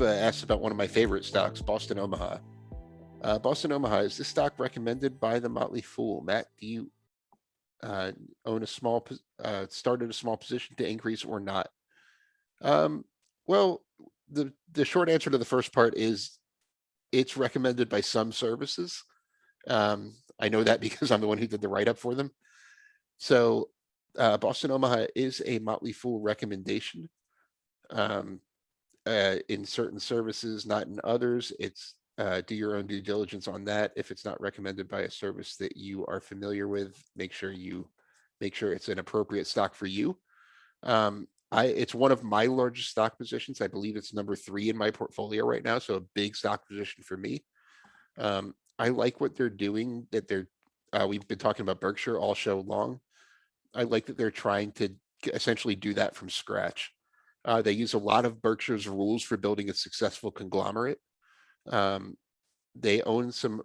asked about one of my favorite stocks, Boston Omaha. Boston Omaha, is this stock recommended by the Motley Fool? Matt, do you uh, own a started a small position to increase or not? Um, well, the short answer to the first part is it's recommended by some services. I know that because I'm the one who did the write up for them. So Boston Omaha is a Motley Fool recommendation. Um, in certain services, not in others. It's do your own due diligence on that. If it's not recommended by a service that you are familiar with, make sure it's an appropriate stock for you. It's one of my largest stock positions. I believe it's number 3 in my portfolio right now, so a big stock position for me. I like what they're doing. We've been talking about Berkshire all show long. I like that they're trying to essentially do that from scratch. They use a lot of Berkshire's rules for building a successful conglomerate. Um, they own some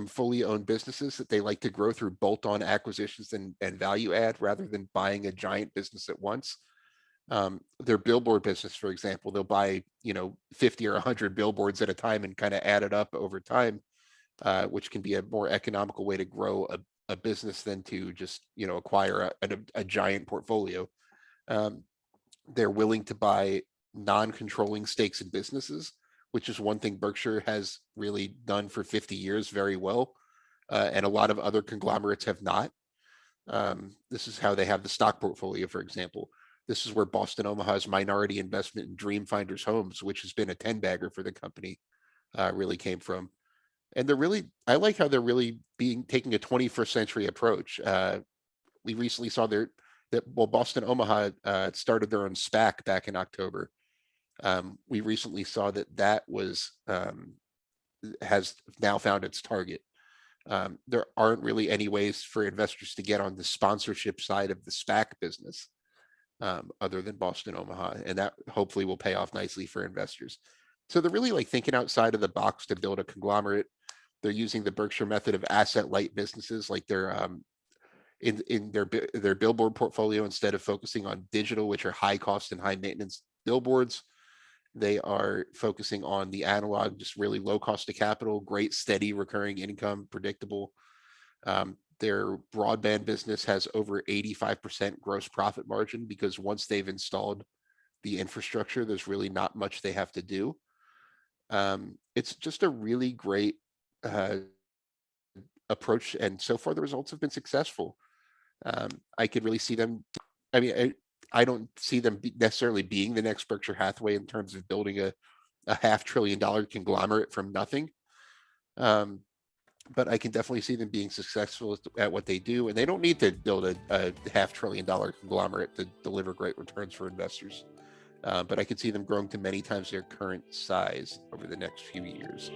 fully owned businesses that they like to grow through bolt-on acquisitions and value add rather than buying a giant business at once. Their billboard business, for example, they'll buy 50 or 100 billboards at a time and kind of add it up over time, which can be a more economical way to grow a business than to just acquire a giant portfolio. Um, they're willing to buy non-controlling stakes in businesses, which is one thing Berkshire has really done for 50 years very well, and a lot of other conglomerates have not. This is how they have the stock portfolio, for example. This is where Boston Omaha's minority investment in Dreamfinders Homes, which has been a 10-bagger for the company, really came from. And I like how they're really taking a 21st century approach. We recently saw Boston Omaha started their own SPAC back in October. We recently saw that has now found its target. There aren't really any ways for investors to get on the sponsorship side of the SPAC business other than Boston Omaha, and that hopefully will pay off nicely for investors. So they're really like thinking outside of the box to build a conglomerate. They're using the Berkshire method of asset light businesses, like they're in their billboard portfolio. Instead of focusing on digital, which are high cost and high maintenance billboards, they are focusing on the analog, just really low cost of capital, great steady recurring income, predictable. Their broadband business has over 85% gross profit margin because once they've installed the infrastructure, there's really not much they have to do. It's just a really great approach, and so far the results have been successful. I could really see them. I mean, I don't see them necessarily being the next Berkshire Hathaway in terms of building a $500 billion conglomerate from nothing. But I can definitely see them being successful at what they do, and they don't need to build a $500 billion conglomerate to deliver great returns for investors. But I could see them growing to many times their current size over the next few years.